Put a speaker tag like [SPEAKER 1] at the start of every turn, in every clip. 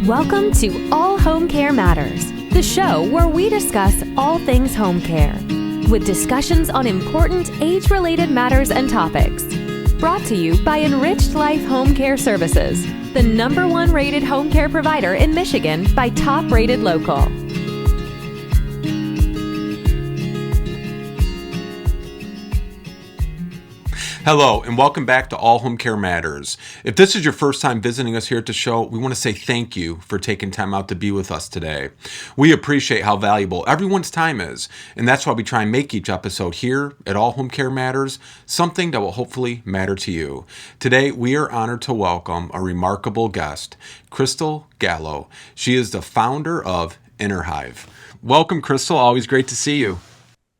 [SPEAKER 1] Welcome to All Home Care Matters, the show where we discuss all things home care, with discussions on important age-related matters and topics. Brought to you by Enriched Life Home Care Services, the #1 rated home care provider in Michigan by Top Rated Local.
[SPEAKER 2] Hello, and welcome back to All Home Care Matters. If this is your first time visiting us here at the show, we want to say thank you for taking time out to be with us today. We appreciate how valuable everyone's time is, and that's why we try and make each episode here at All Home Care Matters something that will hopefully matter to you. Today, we are honored to welcome a remarkable guest, Crystal Gallo. She is the founder of Innerhive. Welcome, Crystal. Always great to see you.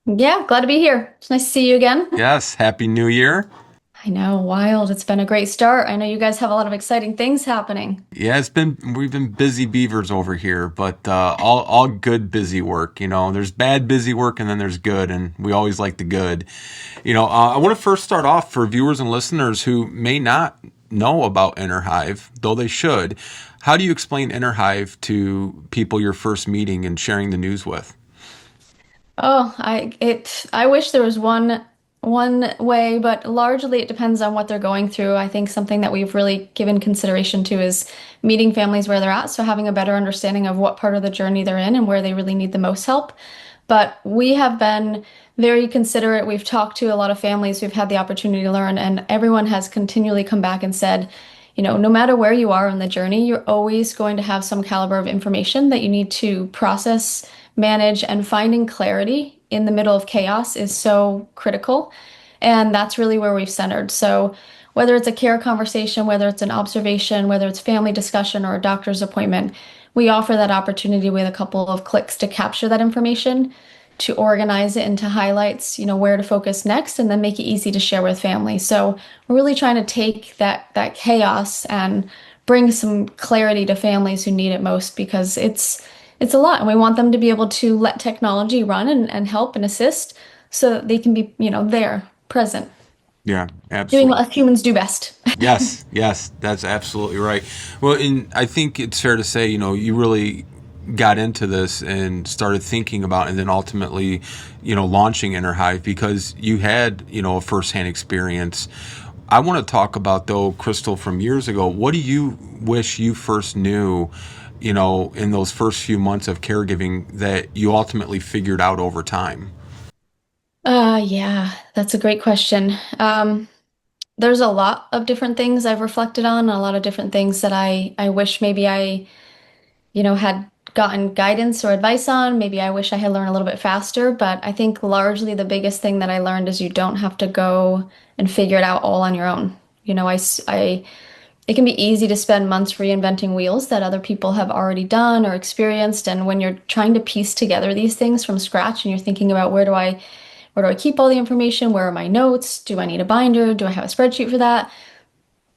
[SPEAKER 3] Yeah, glad to be here. It's nice to see you again.
[SPEAKER 2] Yes, Happy New Year.
[SPEAKER 3] I know, wild. It's been a great start. I know you guys have a lot of exciting things happening.
[SPEAKER 2] Yeah, we've been busy beavers over here, but all good busy work. You know, there's bad busy work and then there's good, and we always like the good. I want to first start off for viewers and listeners who may not know about Innerhive, though they should. How do you explain Innerhive to people you're first meeting and sharing the news with?
[SPEAKER 3] Oh, I wish there was one way, but largely it depends on what they're going through. I think something that we've really given consideration to is meeting families where they're at, so having a better understanding of what part of the journey they're in and where they really need the most help. But we have been very considerate. We've talked to a lot of families who've had the opportunity to learn, and everyone has continually come back and said, no matter where you are in the journey, you're always going to have some caliber of information that you need to process, manage, and finding clarity in the middle of chaos is so critical. And that's really where we've centered. So whether it's a care conversation, whether it's an observation, whether it's family discussion or a doctor's appointment, we offer that opportunity with a couple of clicks to capture that information, to organize it into highlights, where to focus next, and then make it easy to share with family. So we're really trying to take that chaos and bring some clarity to families who need it most, because it's a lot, and we want them to be able to let technology run and help and assist so that they can be, there, present.
[SPEAKER 2] Yeah, absolutely.
[SPEAKER 3] Doing what humans do best.
[SPEAKER 2] Yes, that's absolutely right. Well, and I think it's fair to say, you really got into this and started thinking about, and then ultimately, launching Innerhive because you had, a firsthand experience. I want to talk about, though, Crystal, from years ago. What do you wish you first knew, in those first few months of caregiving that you ultimately figured out over time?
[SPEAKER 3] Yeah, that's a great question. There's a lot of different things I've reflected on, a lot of different things that I wish maybe I, had gotten guidance or advice on. Maybe I wish I had learned a little bit faster, but I think largely the biggest thing that I learned is you don't have to go and figure it out all on your own. It can be easy to spend months reinventing wheels that other people have already done or experienced. And when you're trying to piece together these things from scratch and you're thinking about where do I keep all the information? Where are my notes? Do I need a binder? Do I have a spreadsheet for that?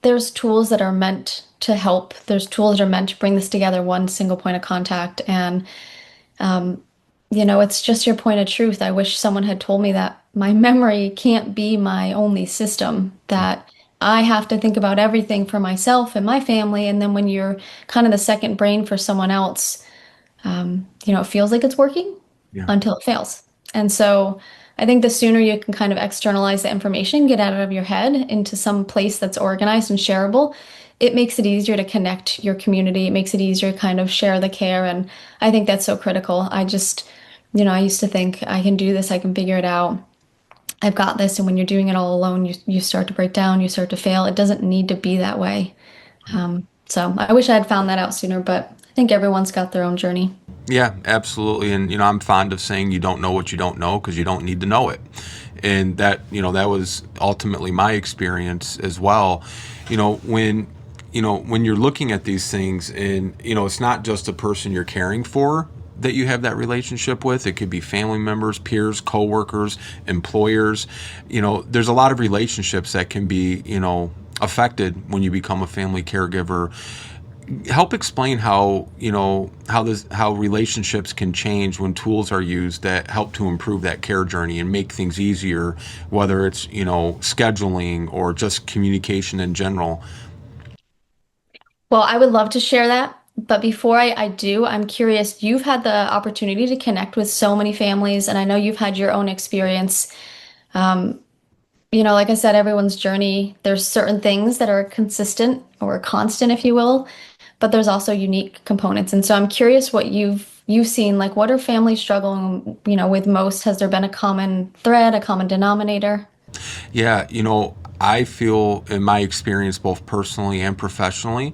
[SPEAKER 3] There's tools that are meant to help. There's tools that are meant to bring this together, one single point of contact. And, it's just your point of truth. I wish someone had told me that my memory can't be my only system, that I have to think about everything for myself and my family. And then when you're kind of the second brain for someone else, it feels like it's working until it fails. And so I think the sooner you can kind of externalize the information, get out of your head into some place that's organized and shareable, it makes it easier to connect your community. It makes it easier to kind of share the care. And I think that's so critical. I just, I used to think I can do this, I can figure it out. I've got this. And when you're doing it all alone, you start to break down, you start to fail. It doesn't need to be that way. So I wish I had found that out sooner, but I think everyone's got their own journey.
[SPEAKER 2] Yeah, absolutely. And, I'm fond of saying you don't know what you don't know because you don't need to know it. And that, that was ultimately my experience as well. When you're looking at these things and, it's not just a person you're caring for that you have that relationship with. It could be family members, peers, coworkers, employers. There's a lot of relationships that can be, affected when you become a family caregiver. Help explain how relationships can change when tools are used that help to improve that care journey and make things easier, whether it's, scheduling or just communication in general.
[SPEAKER 3] Well, I would love to share that. But before I do, I'm curious, you've had the opportunity to connect with so many families, and I know you've had your own experience. Um, like I said, everyone's journey, there's certain things that are consistent or constant, if you will, but there's also unique components. And so I'm curious what you've seen, like what are families struggling, with most? Has there been a common thread, a common denominator?
[SPEAKER 2] Yeah, I feel in my experience, both personally and professionally,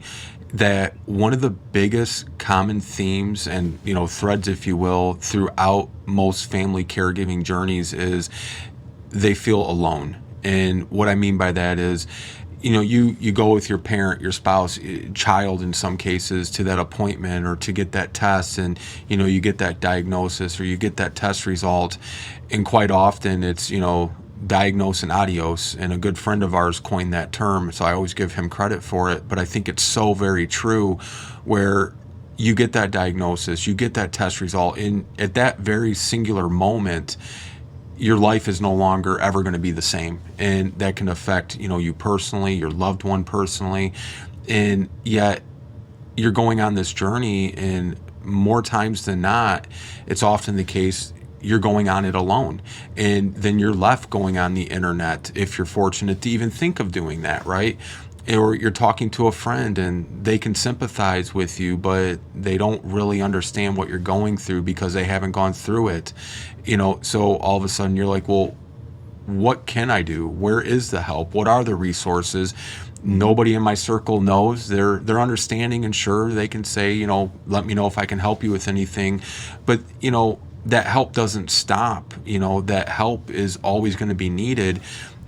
[SPEAKER 2] that one of the biggest common themes and, threads, if you will, throughout most family caregiving journeys is they feel alone. And what I mean by that is, you go with your parent, your spouse, child in some cases to that appointment or to get that test, and you get that diagnosis or you get that test result, and quite often it's diagnose and adios. And a good friend of ours coined that term, so I always give him credit for it. But I think it's so very true, where you get that diagnosis, you get that test result, and at that very singular moment your life is no longer ever going to be the same, and that can affect you personally, your loved one personally. And yet you're going on this journey, and more times than not, it's often the case you're going on it alone, and then you're left going on the internet if you're fortunate to even think of doing that, right? Or you're talking to a friend and they can sympathize with you, but they don't really understand what you're going through because they haven't gone through it. So all of a sudden you're like, well, what can I do? Where is the help? What are the resources? Nobody in my circle knows. They're understanding, and sure, they can say, let me know if I can help you with anything. But that help doesn't stop. That help is always going to be needed.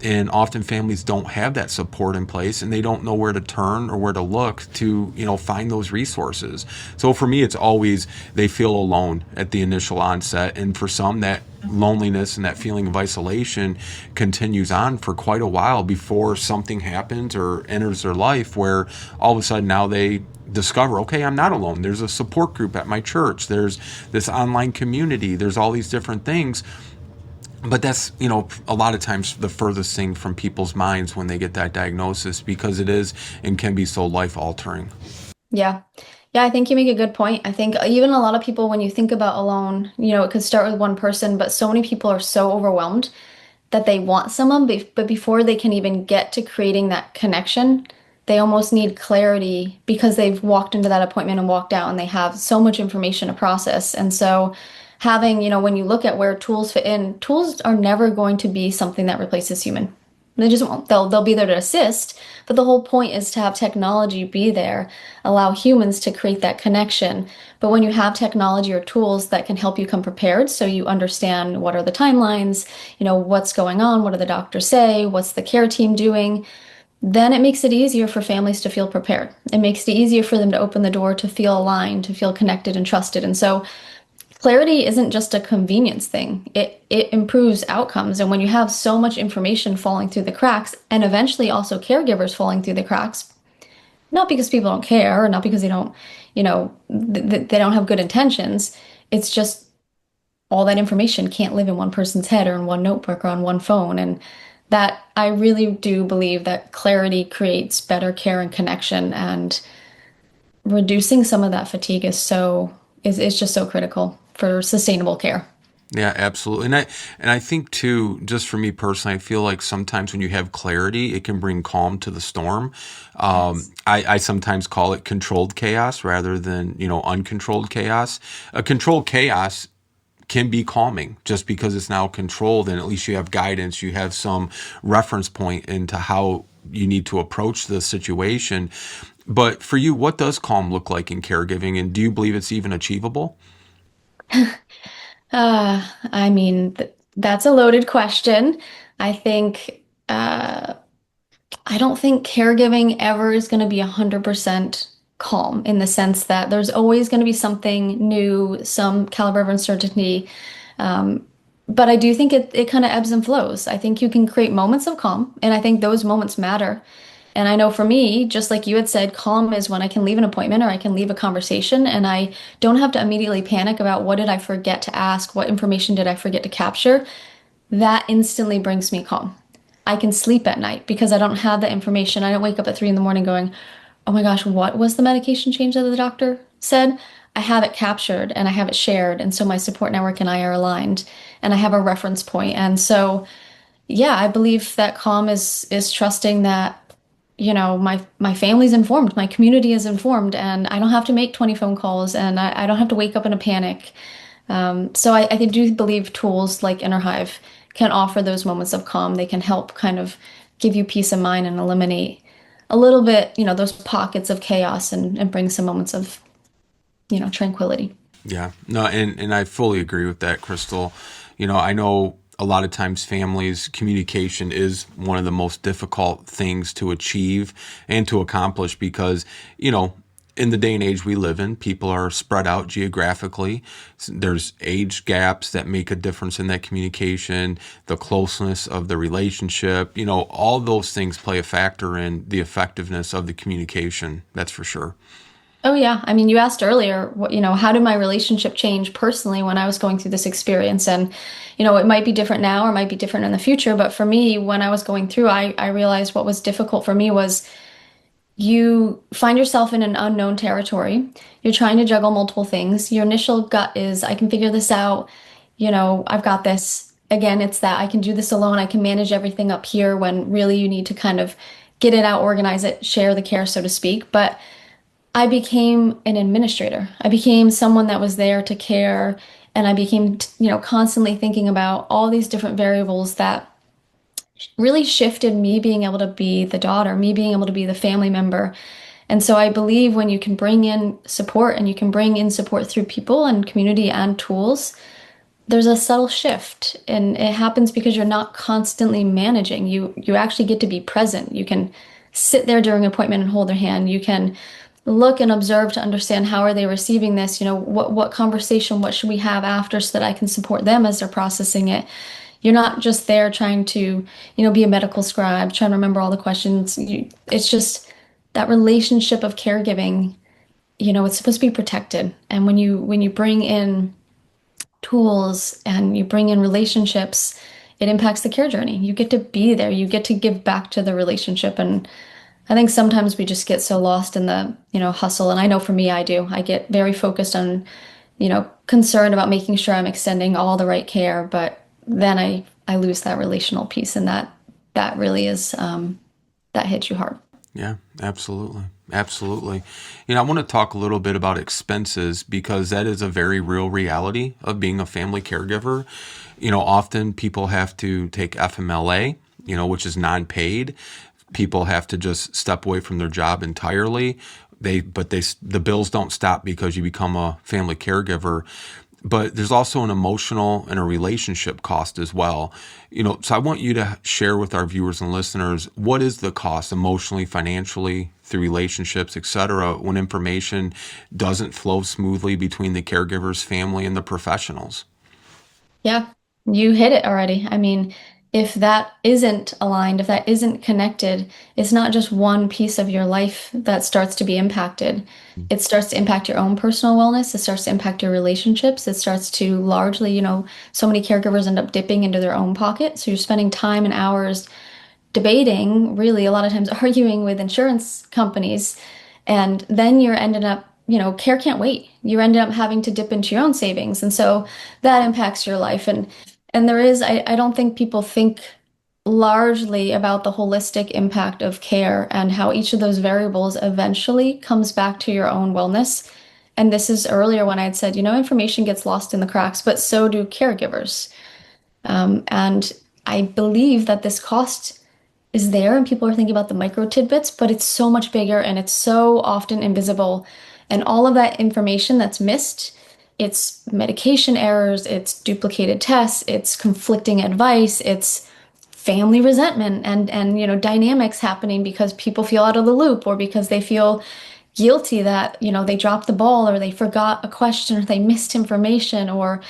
[SPEAKER 2] And often families don't have that support in place, and they don't know where to turn or where to look to find those resources. So for me, it's always they feel alone at the initial onset, and for some, that loneliness and that feeling of isolation continues on for quite a while before something happens or enters their life, where all of a sudden now they discover, okay, I'm not alone. There's a support group at my church, there's this online community, there's all these different things. But that's, a lot of times the furthest thing from people's minds when they get that diagnosis, because it is and can be so life altering.
[SPEAKER 3] Yeah. Yeah, I think you make a good point. I think even a lot of people, when you think about alone, it could start with one person, but so many people are so overwhelmed that they want someone, but before they can even get to creating that connection, they almost need clarity because they've walked into that appointment and walked out and they have so much information to process. And so having, when you look at where tools fit in, tools are never going to be something that replaces human. They just won't. They'll be there to assist, but the whole point is to have technology be there, allow humans to create that connection. But when you have technology or tools that can help you come prepared, so you understand what are the timelines, what's going on, what do the doctors say, what's the care team doing, then it makes it easier for families to feel prepared. It makes it easier for them to open the door, to feel aligned, to feel connected and trusted. And so clarity isn't just a convenience thing. It improves outcomes. And when you have so much information falling through the cracks, and eventually also caregivers falling through the cracks, not because people don't care, or not because they don't, they don't have good intentions. It's just all that information can't live in one person's head or in one notebook or on one phone. And that I really do believe that clarity creates better care and connection, and reducing some of that fatigue is just so critical for sustainable care.
[SPEAKER 2] Yeah, absolutely. And I think too, just for me personally, I feel like sometimes when you have clarity, it can bring calm to the storm.
[SPEAKER 3] Yes.
[SPEAKER 2] I sometimes call it controlled chaos rather than, uncontrolled chaos. A controlled chaos can be calming just because it's now controlled, and at least you have guidance, you have some reference point into how you need to approach the situation. But for you, what does calm look like in caregiving, and do you believe it's even achievable?
[SPEAKER 3] I mean, that's a loaded question. I think, I don't think caregiving ever is going to be 100% calm, in the sense that there's always going to be something new, some caliber of uncertainty. Um, but I do think it kind of ebbs and flows. I think you can create moments of calm, and I think those moments matter. And I know for me, just like you had said, calm is when I can leave an appointment or I can leave a conversation and I don't have to immediately panic about what did I forget to ask, what information did I forget to capture. That instantly brings me calm. I can sleep at night because I don't have the information. I don't wake up at 3 in the morning going, oh my gosh, what was the medication change of the doctor? said, I have it captured and I have it shared. And so my support network and I are aligned and I have a reference point. And so, yeah, I believe that calm is trusting that, my family's informed, my community is informed, and I don't have to make 20 phone calls and I don't have to wake up in a panic. So I do believe tools like Innerhive can offer those moments of calm. They can help kind of give you peace of mind and eliminate a little bit, those pockets of chaos and bring some moments of, tranquility.
[SPEAKER 2] Yeah, no, and I fully agree with that, Crystal. I know a lot of times families communication is one of the most difficult things to achieve and to accomplish because, in the day and age we live in, people are spread out geographically. There's age gaps that make a difference in that communication, the closeness of the relationship, all those things play a factor in the effectiveness of the communication. That's for sure.
[SPEAKER 3] Oh yeah. I mean, you asked earlier, how did my relationship change personally when I was going through this experience? And, it might be different now or might be different in the future. But for me, when I was going through, I realized what was difficult for me was you find yourself in an unknown territory. You're trying to juggle multiple things. Your initial gut is, I can figure this out. I've got this. Again, it's that I can do this alone. I can manage everything up here when really you need to kind of get it out, organize it, share the care, so to speak. But I became an administrator. I became someone that was there to care, and I became, constantly thinking about all these different variables that really shifted me being able to be the daughter, me being able to be the family member. And so I believe when you can bring in support and you can bring in support through people and community and tools, there's a subtle shift, and it happens because you're not constantly managing. You actually get to be present. You can sit there during an appointment and hold their hand. You can look and observe to understand how are they receiving this, what conversation, what should we have after so that I can support them as they're processing it. You're not just there trying to, be a medical scribe, trying to remember all the questions. It's just that relationship of caregiving, it's supposed to be protected. And when you bring in tools and you bring in relationships, it impacts the care journey. You get to be there. You get to give back to the relationship. And I think sometimes we just get so lost in the, hustle. And I know for me, I do. I get very focused on, concerned about making sure I'm extending all the right care. But then I lose that relational piece. And that really is, that hits you hard.
[SPEAKER 2] Yeah, absolutely. Absolutely. I want to talk a little bit about expenses because that is a very real reality of being a family caregiver. Often people have to take FMLA, which is non-paid. People have to just step away from their job entirely. The bills don't stop because you become a family caregiver. But there's also an emotional and a relationship cost as well. So I want you to share with our viewers and listeners, what is the cost emotionally, financially, through relationships, et cetera, when information doesn't flow smoothly between the caregiver's family and the professionals?
[SPEAKER 3] Yeah, you hit it already. I mean, if that isn't aligned, if that isn't connected, it's not just one piece of your life that starts to be impacted. It starts to impact your own personal wellness. It starts to impact your relationships. It starts to largely, so many caregivers end up dipping into their own pocket. So you're spending time and hours debating, really a lot of times arguing with insurance companies. And then you're ended up, care can't wait. You ended up having to dip into your own savings. And so that impacts your life. And there is, I don't think people think largely about the holistic impact of care and how each of those variables eventually comes back to your own wellness. And this is earlier when I had said, information gets lost in the cracks, but so do caregivers. And I believe that this cost is there and people are thinking about the micro tidbits, but it's so much bigger and it's so often invisible. And all of that information that's missed, it's medication errors, it's duplicated tests, it's conflicting advice, it's family resentment and dynamics happening because people feel out of the loop or because they feel guilty that they dropped the ball or they forgot a question or they missed information or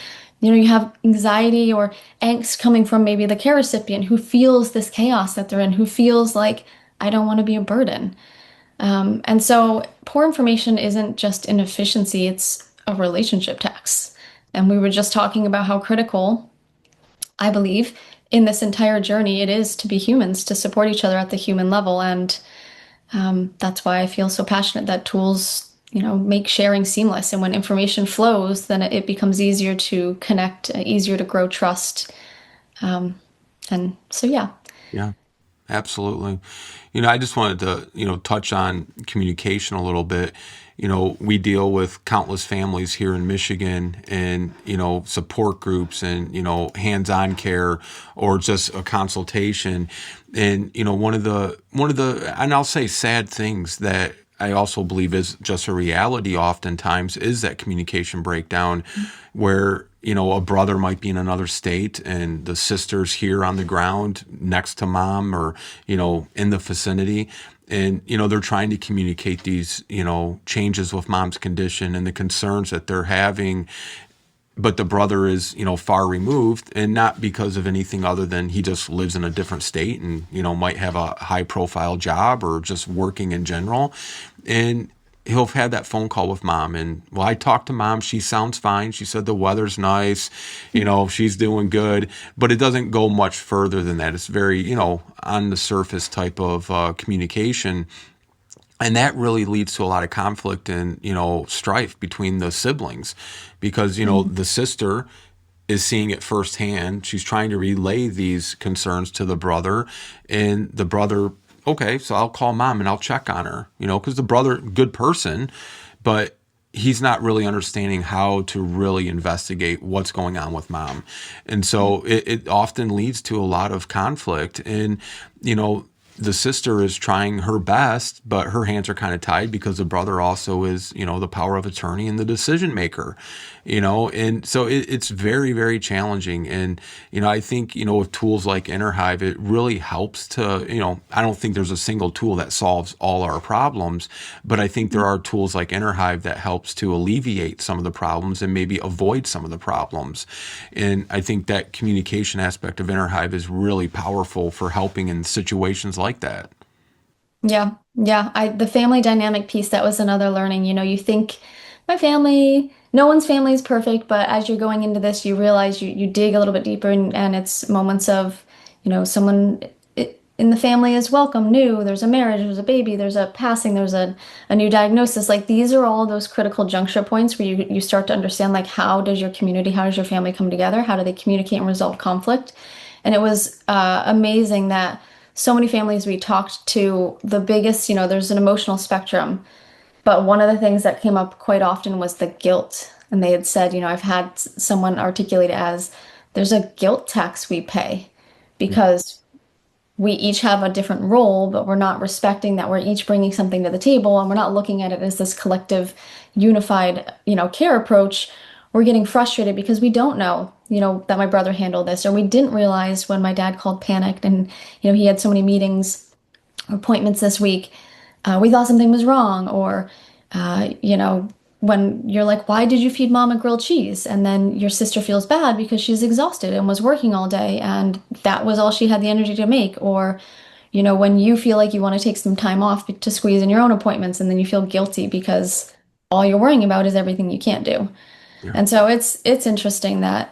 [SPEAKER 3] you have anxiety or angst coming from maybe the care recipient who feels this chaos that they're in, who feels like I don't want to be a burden. And so poor information isn't just inefficiency, it's a relationship tax. And we were just talking about how critical, I believe, in this entire journey it is to be humans, to support each other at the human level. And that's why I feel so passionate that tools, make sharing seamless. And when information flows, then it becomes easier to connect, easier to grow trust. Um, and so, yeah.
[SPEAKER 2] Yeah, absolutely. I just wanted to, touch on communication a little bit. We deal with countless families here in Michigan and, support groups and, hands-on care or just a consultation. And, one of the, and I'll say sad things that I also believe is just a reality oftentimes is that communication breakdown where, a brother might be in another state and the sister's here on the ground next to mom or, in the vicinity. And, they're trying to communicate these, changes with mom's condition and the concerns that they're having, but the brother is, far removed, and not because of anything other than he just lives in a different state and, might have a high profile job or just working in general. And he'll have had that phone call with mom and, well, I talked to mom. She sounds fine. She said the weather's nice. She's doing good, but it doesn't go much further than that. It's very, on the surface type of communication. And that really leads to a lot of conflict and, strife between the siblings because, the sister is seeing it firsthand. She's trying to relay these concerns to the brother, and the brother, okay, so I'll call mom and I'll check on her, because the brother, good person, but he's not really understanding how to really investigate what's going on with mom. And so it often leads to a lot of conflict. And, the sister is trying her best, but her hands are kind of tied because the brother also is, the power of attorney and the decision maker, and so it's very, very challenging. And, I think, with tools like Innerhive, it really helps to, I don't think there's a single tool that solves all our problems, but I think there are tools like Innerhive that helps to alleviate some of the problems and maybe avoid some of the problems. And I think that communication aspect of Innerhive is really powerful for helping in situations like that.
[SPEAKER 3] Yeah. Yeah. The family dynamic piece, that was another learning. You think my family, no one's family is perfect, but as you're going into this, you realize you dig a little bit deeper and it's moments of, someone in the family is welcome, new, there's a marriage, there's a baby, there's a passing, there's a new diagnosis. Like these are all those critical juncture points where you start to understand like how does your community, how does your family come together? How do they communicate and resolve conflict? And it was amazing that so many families we talked to, the biggest, there's an emotional spectrum, but one of the things that came up quite often was the guilt. And they had said, I've had someone articulate it as there's a guilt tax we pay because we each have a different role, but we're not respecting that we're each bringing something to the table and we're not looking at it as this collective, unified, care approach. We're getting frustrated because we don't know, that my brother handled this, or we didn't realize when my dad called panicked and, he had so many meetings, appointments this week, we thought something was wrong, or, when you're like, why did you feed mom a grilled cheese? And then your sister feels bad because she's exhausted and was working all day and that was all she had the energy to make. Or, when you feel like you want to take some time off to squeeze in your own appointments and then you feel guilty because all you're worrying about is everything you can't do.
[SPEAKER 2] Yeah.
[SPEAKER 3] And so it's interesting that,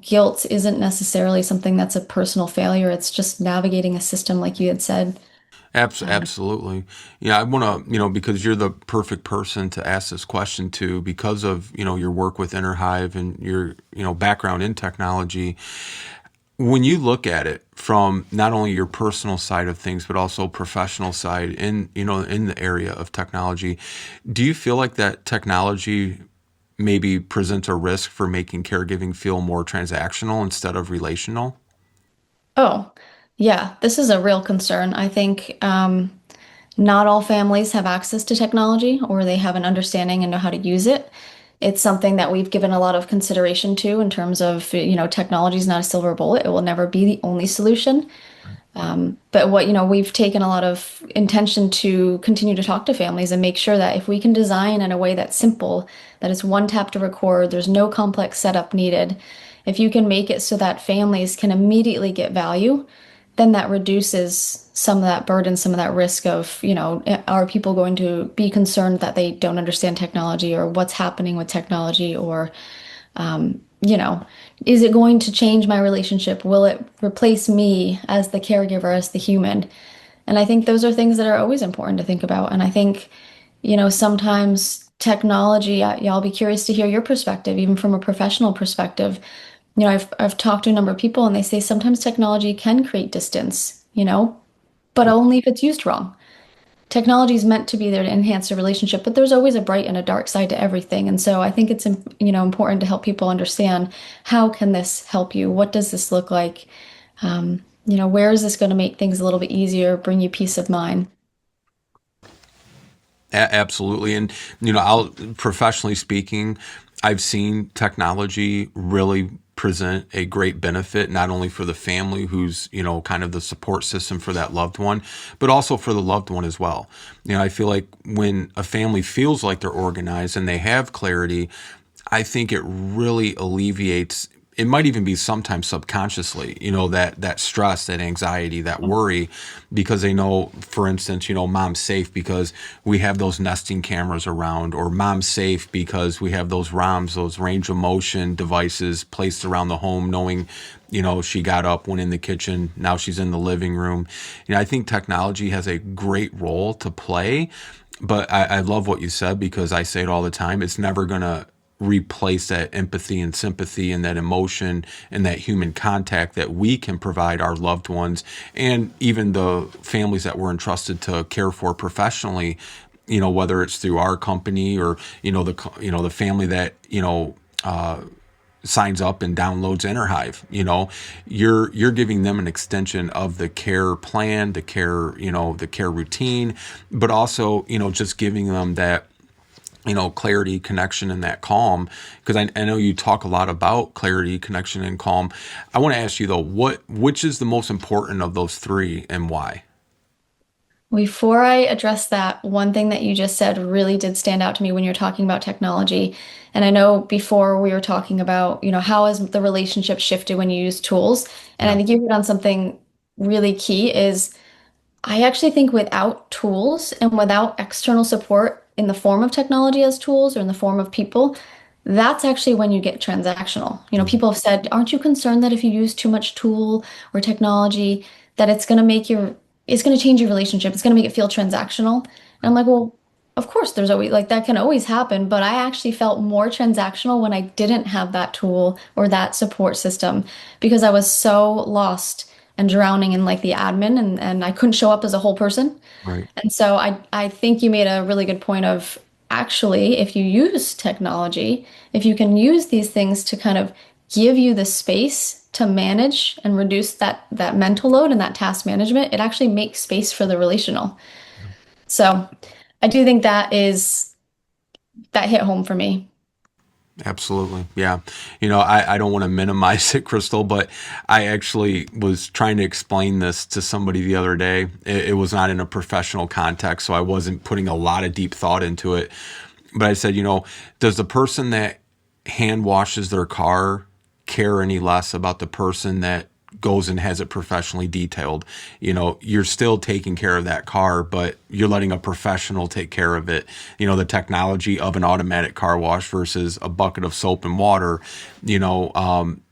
[SPEAKER 3] guilt isn't necessarily something that's a personal failure. It's just navigating a system like you had said.
[SPEAKER 2] Absolutely. Yeah, I want to, because you're the perfect person to ask this question to because of, your work with Innerhive and your, background in technology. When you look at it from not only your personal side of things, but also professional side in, in the area of technology, do you feel like that technology maybe presents a risk for making caregiving feel more transactional instead of relational?
[SPEAKER 3] Oh, yeah, this is a real concern. I think not all families have access to technology or they have an understanding and know how to use it. It's something that we've given a lot of consideration to in terms of, technology is not a silver bullet. It will never be the only solution. But we've taken a lot of intention to continue to talk to families and make sure that if we can design in a way that's simple, that it's one tap to record, there's no complex setup needed. If you can make it so that families can immediately get value, then that reduces some of that burden, some of that risk of, are people going to be concerned that they don't understand technology or what's happening with technology or, is it going to change my relationship? Will it replace me as the caregiver, as the human? And I think those are things that are always important to think about. And I think, sometimes technology, yeah, I'll be curious to hear your perspective, even from a professional perspective. I've talked to a number of people and they say sometimes technology can create distance, but only if it's used wrong. Technology is meant to be there to enhance a relationship, but there's always a bright and a dark side to everything. And so I think it's, important to help people understand how can this help you? What does this look like? Where is this going to make things a little bit easier, bring you peace of mind?
[SPEAKER 2] Absolutely. And, I'll professionally speaking, I've seen technology really present a great benefit, not only for the family who's, kind of the support system for that loved one, but also for the loved one as well. I feel like when a family feels like they're organized and they have clarity, I think it really alleviates. It might even be sometimes subconsciously, that stress, that anxiety, that worry, because they know, for instance, mom's safe because we have those nesting cameras around, or mom's safe because we have those ROMs, those range of motion devices placed around the home, knowing, she got up, went in the kitchen, now she's in the living room. I think technology has a great role to play, but I love what you said, because I say it all the time. It's never going to replace that empathy and sympathy and that emotion and that human contact that we can provide our loved ones, and even the families that we're entrusted to care for professionally, whether it's through our company or the family that signs up and downloads Innerhive. You're giving them an extension of the care plan, the care routine, but also just giving them that clarity, connection, and that calm. Because I know you talk a lot about clarity, connection, and calm. I want to ask you though, which is the most important of those three, and why?
[SPEAKER 3] Before I address that, one thing that you just said really did stand out to me when you're talking about technology. And I know before we were talking about, how has the relationship shifted when you use tools? And I
[SPEAKER 2] Yeah.
[SPEAKER 3] think you hit on something really key is I actually think without tools and without external support in the form of technology as tools or in the form of people, that's actually when you get transactional.
[SPEAKER 2] Mhm.
[SPEAKER 3] People have said, aren't you concerned that if you use too much tool or technology, that it's going to change your relationship. It's going to make it feel transactional. And I'm like, well, of course, there's always like that can always happen. But I actually felt more transactional when I didn't have that tool or that support system because I was so lost and drowning in like the admin and I couldn't show up as a whole person.
[SPEAKER 2] Right.
[SPEAKER 3] And so I think you made a really good point of actually, if you use technology, if you can use these things to kind of give you the space to manage and reduce that mental load and that task management, it actually makes space for the relational. So I do think that hit home for me.
[SPEAKER 2] Absolutely. Yeah. I don't want to minimize it, Crystal, but I actually was trying to explain this to somebody the other day. It was not in a professional context, so I wasn't putting a lot of deep thought into it. But I said, does the person that hand washes their car care any less about the person that goes and has it professionally detailed? You're still taking care of that car, but you're letting a professional take care of it. The technology of an automatic car wash versus a bucket of soap and water, you know, um,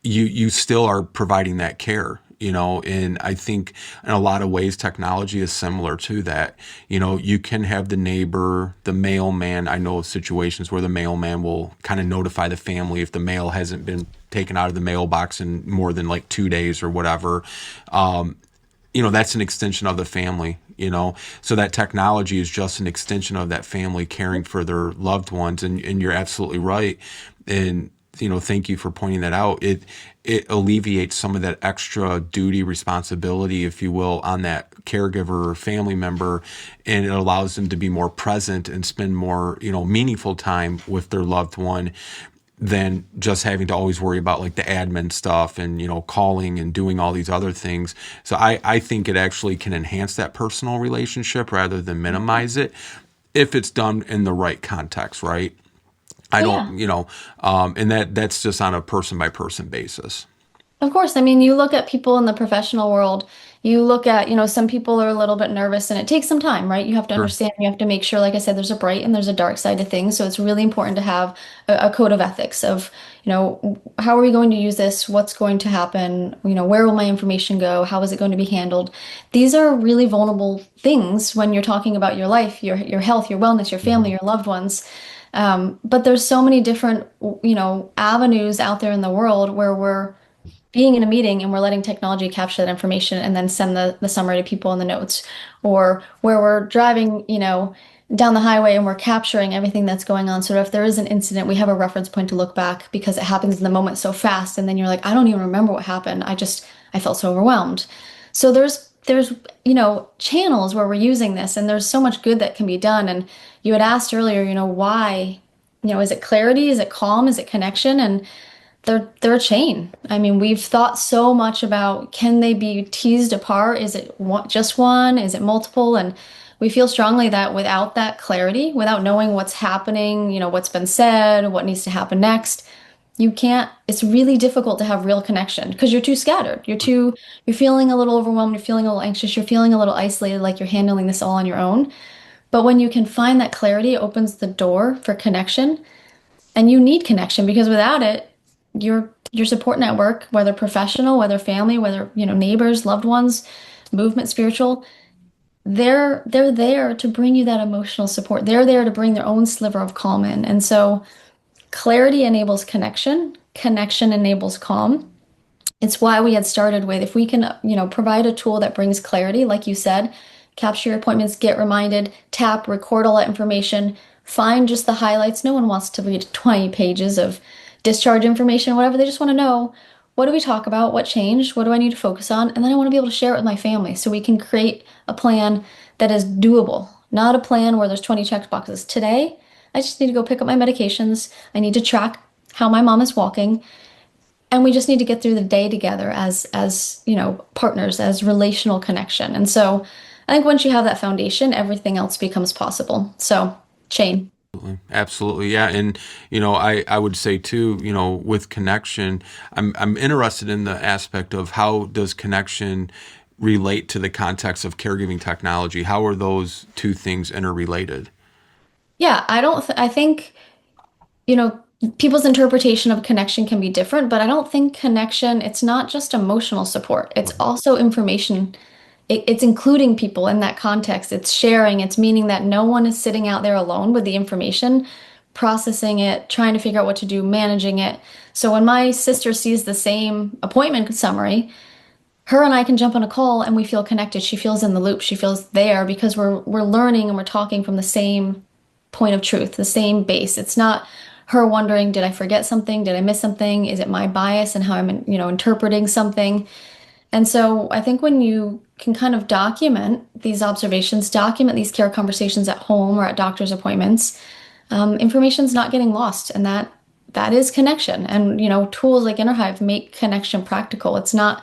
[SPEAKER 2] you still are providing that care. And I think in a lot of ways technology is similar to that. You can have the neighbor, the mailman. I know of situations where the mailman will kind of notify the family if the mail hasn't been taken out of the mailbox in more than like 2 days or whatever. That's an extension of the family. So that technology is just an extension of that family caring for their loved ones. And you're absolutely right. And thank you for pointing that out. It alleviates some of that extra duty responsibility, if you will, on that caregiver or family member, and it allows them to be more present and spend more meaningful time with their loved one than just having to always worry about like the admin stuff and calling and doing all these other things. So I think it actually can enhance that personal relationship rather than minimize it if it's done in the right context, right? I
[SPEAKER 3] Oh
[SPEAKER 2] don't,
[SPEAKER 3] yeah.
[SPEAKER 2] and that's just on a person by person basis.
[SPEAKER 3] Of course, I mean, you look at people in the professional world, you look at, some people are a little bit nervous and it takes some time, right? You have to
[SPEAKER 2] Sure.
[SPEAKER 3] understand, you have to make sure, like I said, there's a bright and there's a dark side to things. So it's really important to have a code of ethics of, how are we going to use this? What's going to happen? Where will my information go? How is it going to be handled? These are really vulnerable things when you're talking about your life, your health, your wellness, your family,
[SPEAKER 2] Mhm.
[SPEAKER 3] your loved ones. But there's so many different, avenues out there in the world where we're being in a meeting and we're letting technology capture that information and then send the summary to people in the notes, or where we're driving, down the highway and we're capturing everything that's going on. So if there is an incident, we have a reference point to look back because it happens in the moment so fast. And then you're like, I don't even remember what happened. I felt so overwhelmed. So there's, channels where we're using this and there's so much good that can be done. And you had asked earlier, why, is it clarity? Is it calm? Is it connection? And they're a chain. I mean, we've thought so much about can they be teased apart? Is it just one? Is it multiple? And we feel strongly that without that clarity, without knowing what's happening, what's been said, what needs to happen next, you can't, it's really difficult to have real connection because you're too scattered. You're feeling a little overwhelmed, you're feeling a little anxious, you're feeling a little isolated, like you're handling this all on your own. But when you can find that clarity, it opens the door for connection. And you need connection because without it, your support network, whether professional, whether family, whether, neighbors, loved ones, movement, spiritual, they're there to bring you that emotional support. They're there to bring their own sliver of calm in. And so clarity enables connection, connection enables calm. It's why we had started with if we can, provide a tool that brings clarity, like you said, capture your appointments, get reminded, tap, record all that information, find just the highlights. No one wants to read 20 pages of discharge information, whatever. They just want to know what do we talk about, what changed, what do I need to focus on, and then I want to be able to share it with my family so we can create a plan that is doable, not a plan where there's 20 check boxes. Today, I just need to go pick up my medications. I need to track how my mom is walking. And we just need to get through the day together as partners, as relational connection. And so I think once you have that foundation, everything else becomes possible. So chain.
[SPEAKER 2] Absolutely, yeah, and I would say too, with connection, I'm interested in the aspect of how does connection relate to the context of caregiving technology? How are those two things interrelated?
[SPEAKER 3] Yeah, I think, you know, people's interpretation of connection can be different, but I don't think connection, it's not just emotional support. It's also information. It's including people in that context. It's sharing. It's meaning that no one is sitting out there alone with the information, processing it, trying to figure out what to do, managing it. So when my sister sees the same appointment summary, her and I can jump on a call and we feel connected. She feels in the loop. She feels there because we're learning and we're talking from the same point of truth, the same base. It's not her wondering, did I forget something? Did I miss something? Is it my bias and how I'm, interpreting something? And so I think when you can kind of document these observations, document these care conversations at home or at doctor's appointments, information's not getting lost, and that is connection. And tools like Innerhive make connection practical. It's not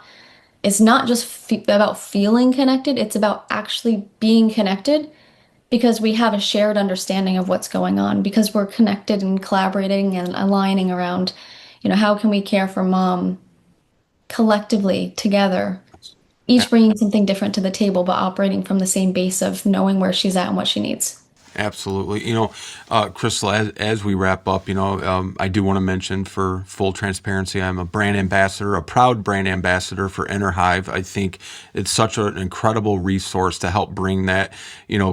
[SPEAKER 3] just about feeling connected. It's about actually being connected because we have a shared understanding of what's going on because we're connected and collaborating and aligning around, how can we care for mom collectively together, each bringing something different to the table, but operating from the same base of knowing where she's at and what she needs.
[SPEAKER 2] Absolutely. Crystal, as we wrap up, I do want to mention for full transparency, I'm a brand ambassador, a proud brand ambassador for Innerhive. I think it's such an incredible resource to help bring that,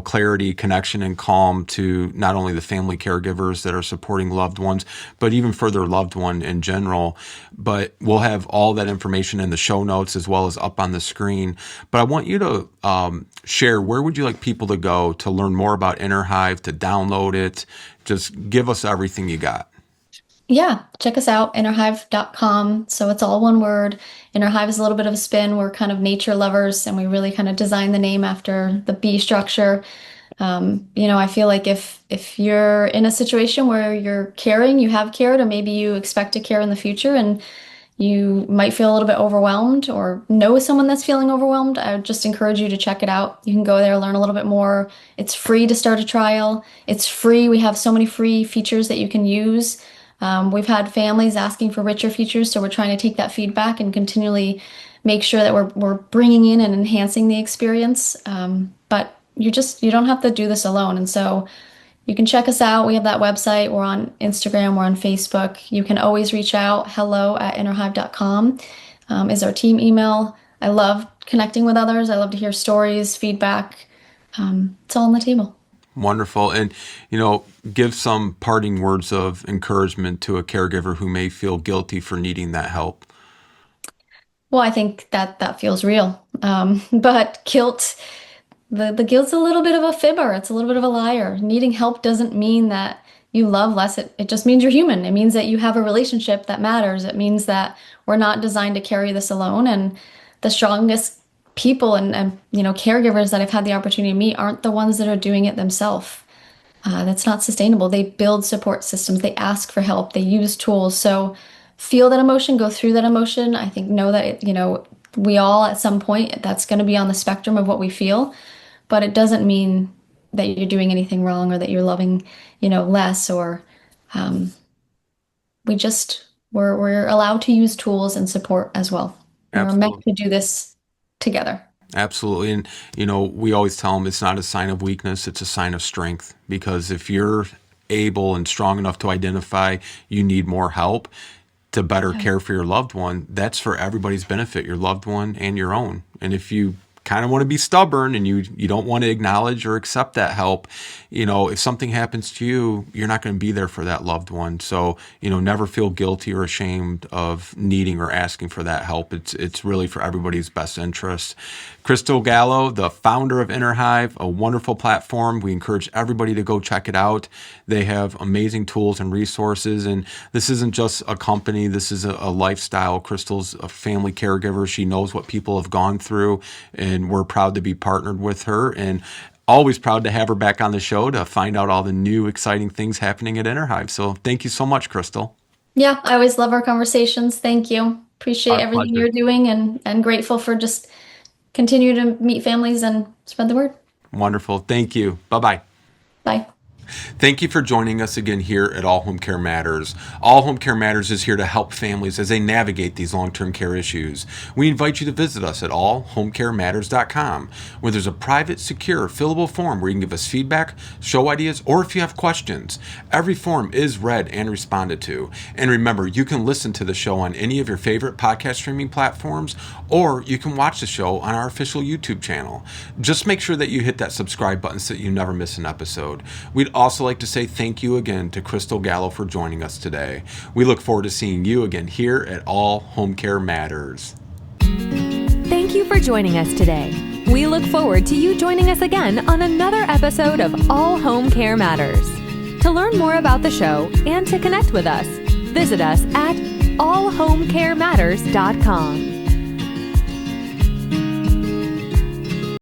[SPEAKER 2] clarity, connection, and calm to not only the family caregivers that are supporting loved ones, but even for their loved one in general. But we'll have all that information in the show notes as well as up on the screen. But I want you to share, where would you like people to go to learn more about Innerhive, to download it? Just give us everything you got.
[SPEAKER 3] Yeah, check us out, innerhive.com. So it's all one word. Innerhive is a little bit of a spin. We're kind of nature lovers, and we really kind of designed the name after the bee structure. I feel like if you're in a situation where you're caring, you have cared, or maybe you expect to care in the future, and you might feel a little bit overwhelmed or know someone that's feeling overwhelmed, I would just encourage you to check it out. You can go there, learn a little bit more. It's free to start a trial. It's free. We have so many free features that you can use. We've had families asking for richer features, so we're trying to take that feedback and continually make sure that we're bringing in and enhancing the experience. But you don't have to do this alone. And so you can check us out. We have that website. We're on Instagram. We're on Facebook. You can always reach out. hello@innerhive.com is our team email. I love connecting with others. I love to hear stories, feedback. It's all on the table.
[SPEAKER 2] Wonderful. And, give some parting words of encouragement to a caregiver who may feel guilty for needing that help.
[SPEAKER 3] Well, I think that feels real. But guilt, the guilt's a little bit of a fibber. It's a little bit of a liar. Needing help doesn't mean that you love less. It just means you're human. It means that you have a relationship that matters. It means that we're not designed to carry this alone. And the strongest people and caregivers that I've had the opportunity to meet aren't the ones that are doing it themselves. That's not sustainable. They build support systems. They ask for help. They use tools. So feel that emotion, go through that emotion. I think know that, we all at some point, that's going to be on the spectrum of what we feel, but it doesn't mean that you're doing anything wrong or that you're loving, less or we're allowed to use tools and support as well. Absolutely. We're meant to do this together.
[SPEAKER 2] Absolutely. And, we always tell them it's not a sign of weakness, it's a sign of strength. Because if you're able and strong enough to identify you need more help to better care for your loved one, that's for everybody's benefit, your loved one and your own. And if you kind of want to be stubborn and you don't want to acknowledge or accept that help, if something happens to you, you're not going to be there for that loved one. So, never feel guilty or ashamed of needing or asking for that help. It's really for everybody's best interest. Crystal Gallo, the founder of Innerhive, a wonderful platform. We encourage everybody to go check it out. They have amazing tools and resources. And this isn't just a company. This is a lifestyle. Crystal's a family caregiver. She knows what people have gone through, and we're proud to be partnered with her. And always proud to have her back on the show to find out all the new exciting things happening at Innerhive. So thank you so much, Crystal.
[SPEAKER 3] Yeah, I always love our conversations. Thank you. Appreciate
[SPEAKER 2] Our
[SPEAKER 3] everything
[SPEAKER 2] pleasure.
[SPEAKER 3] you're doing and grateful for just continue to meet families and spread the word.
[SPEAKER 2] Wonderful. Thank you. Bye-bye.
[SPEAKER 3] Bye.
[SPEAKER 2] Thank you for joining us again here at All Home Care Matters. All Home Care Matters is here to help families as they navigate these long-term care issues. We invite you to visit us at allhomecarematters.com, where there's a private, secure, fillable form where you can give us feedback, show ideas, or if you have questions. Every form is read and responded to. And remember, you can listen to the show on any of your favorite podcast streaming platforms, or you can watch the show on our official YouTube channel. Just make sure that you hit that subscribe button so that you never miss an episode. We'd also like to say thank you again to Crystal Gallo for joining us today. We look forward to seeing you again here at All Home Care Matters.
[SPEAKER 1] Thank you for joining us today. We look forward to you joining us again on another episode of All Home Care Matters. To learn more about the show and to connect with us, visit us at allhomecarematters.com.